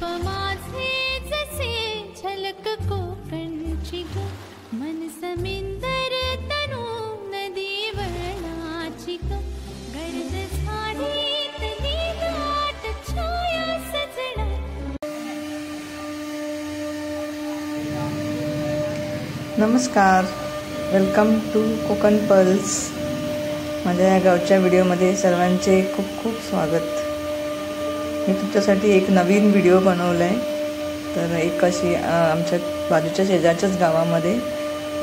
रूप माझे जसे झलक कोकणची ग मन समिंदर तनु नदी वळणाची ग गर्द झाडीतली दाट छाया सजणा. नमस्कार, वेलकम टू कोकण पल्स. माझ्या या गावच्या व्हिडिओमध्ये सर्वांचे खूप खूप स्वागत. मी तुमच्यासाठी एक नवीन व्हिडिओ बनवला आहे. तर एक अशी आमच्या बाजूच्या शेजारच्याच गावामध्ये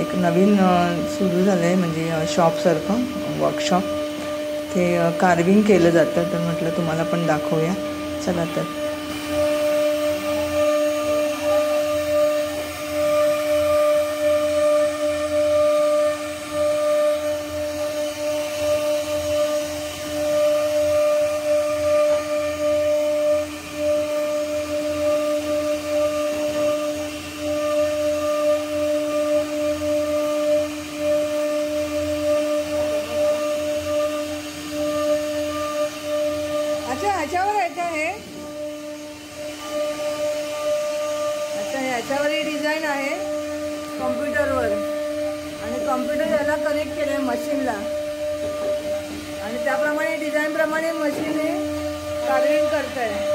एक नवीन सुरू झालं आहे, म्हणजे शॉपसारखं वर्कशॉप. ते कार्विंग केलं जातं. तर म्हटलं तुम्हाला पण दाखवूया. चला तर. अच्छा, ह्याच्यावर आहे का हे? अच्छा, ह्याच्यावर ही डिझाईन आहे कॉम्प्युटरवर, आणि कॉम्प्युटर याला कनेक्ट केलं आहे मशीनला, आणि त्याप्रमाणे डिझाईनप्रमाणे मशीन हे कार्विंग करत आहे.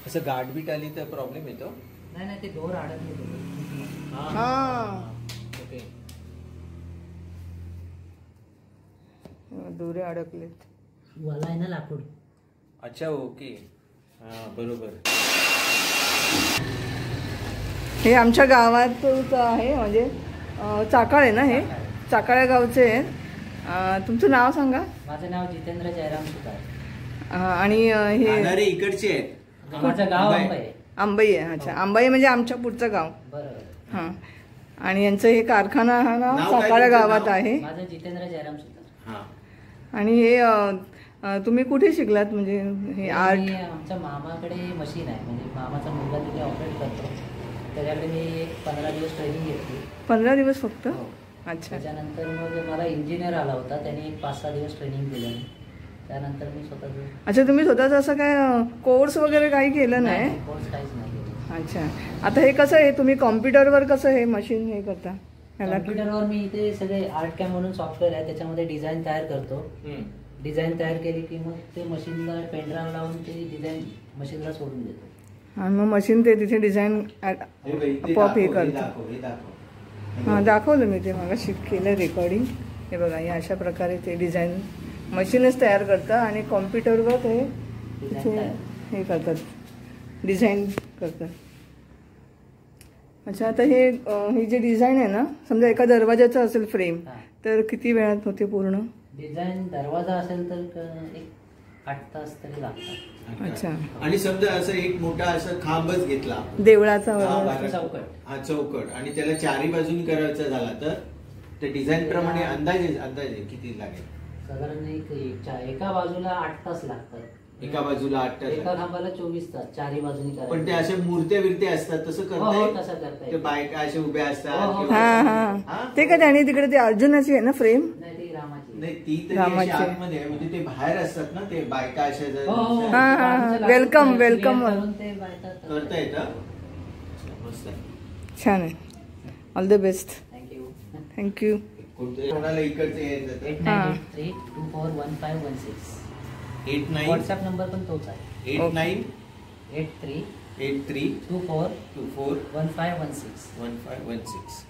असं गाठबीट आली तर प्रॉब्लेम येतो? नाही नाही, ते दोर अडकले. ओके, दोरे अडकलेत. वाला आहे ना लाकूड. अच्छा, ओके, हां बरोबर. हे आमच्या गावातच आहे, म्हणजे चाकाळ आहे ना. हे चाकाळ्या गावचे आहे. तुमचं नाव सांगा. माझं नाव जितेंद्र जयराम सुतार. आणि हे इकडचे आहेत. माझं गाव अंबाई. अंबाई आहे. अच्छा, अंबाई म्हणजे आमच्या पुढचं गाव. बरोबर. हां, आणि यांचं हे कारखाना हा ना चाकाळ्या गावात आहे. माझं जितेंद्र जयराम सुतार. आणि हे तुम्ही कुठे शिकलात? म्हणजे हे आर्ट? आमच्या मामाकडे मशीन आहे, म्हणजे मामाचा मुलगा तिथे ऑपरेट करतो. त्याच्याकडे मी एक 15 दिवस ट्रेनिंग घेतली. 15 दिवस फक्त? अच्छा. त्याच्यानंतर मग मला इंजिनियर आला होता, त्याने एक 5-6 दिवस ट्रेनिंग दिलं. त्यानंतर मी स्वतःच. अच्छा, तुम्ही स्वतःच असं काय कोर्स वगैरे काही केलं नाही? कोर्स काहीच नाही केलं. अच्छा. आता हे कसं आहे, तुम्ही कॉम्प्युटरवर कसं हे मशीन हे करता? कॉम्प्युटरवर मी इथे सगळे आर्ट कॅम म्हणून सॉफ्टवेअर आहे, त्याच्यामध्ये डिझाईन तयार करतो. डिझाईन तयार केली की मग ते मशीनला पेनड्राईव्ह लावून ते डिझाईन मशीनला सोडून देतो, आणि मग मशीन ते तिथे डिझाईन आपोआप हे करतं. हां, दाखवलं मी ते मला केलं रेकॉर्डिंग. हे बघा, या अशा प्रकारे ते डिझाईन मशीनच तयार करतं, आणि कॉम्प्युटरवर ते तिथे हे करतात, डिझाईन करतात. अच्छा, आता हे जे डिझाईन आहे ना, समजा एका दरवाजाचं असेल फ्रेम, तर किती वेळात होते पूर्ण? डिझाईन दरवाजा असेल तर एक 8 तास तरी लागतात. अच्छा. आणि समजा असं एक मोठा असं खांबच घेतला देवळाचा चौकट, आणि त्याला चारी बाजूनी करायचा झाला तर ते डिझाईन प्रमाणे अंदाजे किती लागेल? साधारण एका बाजूला 8 तास लागतात. एका बाजूला 8 तास एका खांबाला 24 तास चारही बाजूनी करायचं. पण ते असे मूर्त्या बिरते असतात तसं हो, करता हो, येईल? तसं करता ते येईल. बायका असे उभ्या हो, असतात हो. किंवा- हा हा? ते काय आणि तिकडे ते अर्जुनाची आहे ना फ्रेम. नाही ती रामाची. नाही ती तरी रामाचे. अशी आतमध्ये आहे, म्हणजे ते बाहेर असतात ना ते बायका अशा जर- हो, हो. हा, हा, हा. बाजूचं वेलकम, लाकूड वेलकम. clear करून ते बायका करता येतं. मस्त आहे. छान आहे. All the best. Thank you. Thank you. कोणाला इकडचे यायचं तर 8983241516. 89 व्हॉट्सअप नंबर पण तोच आहे. 89 83 83 24 24 1516. 1516.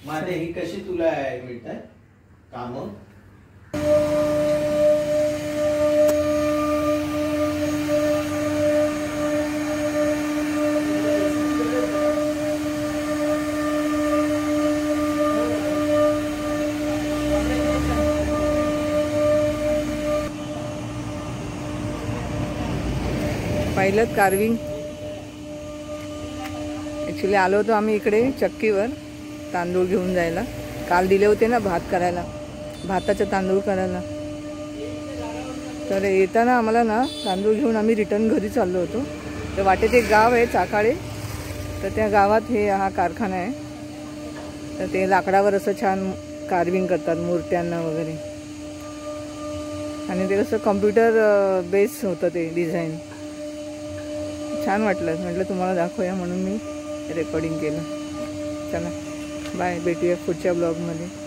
मग आता ही कशी तुला मिळतात काम? पाहिलं कार्विंग. ॲक्च्युली आलो होतो आम्ही इकडे चक्कीवर तांदूळ घेऊन जायला. काल दिले होते ना भात करायला, भाताचे तांदूळ करायला. तर येताना आम्हाला ना तांदूळ घेऊन आम्ही रिटर्न घरी चाललो होतो. तर वाटेत एक गाव आहे चाकाळे, तर त्या गावात हा कारखाना आहे. तर ते लाकडावर असं छान कार्विंग करतात मूर्त्यांना वगैरे. आणि ते कसं कम्प्युटर बेस होतं ते डिझाईन. छान वाटलं, म्हटलं तुम्हाला दाखवूया म्हणून मी रेकॉर्डिंग केलं. चला बाय, भेटूया पुढच्या ब्लॉगमध्ये.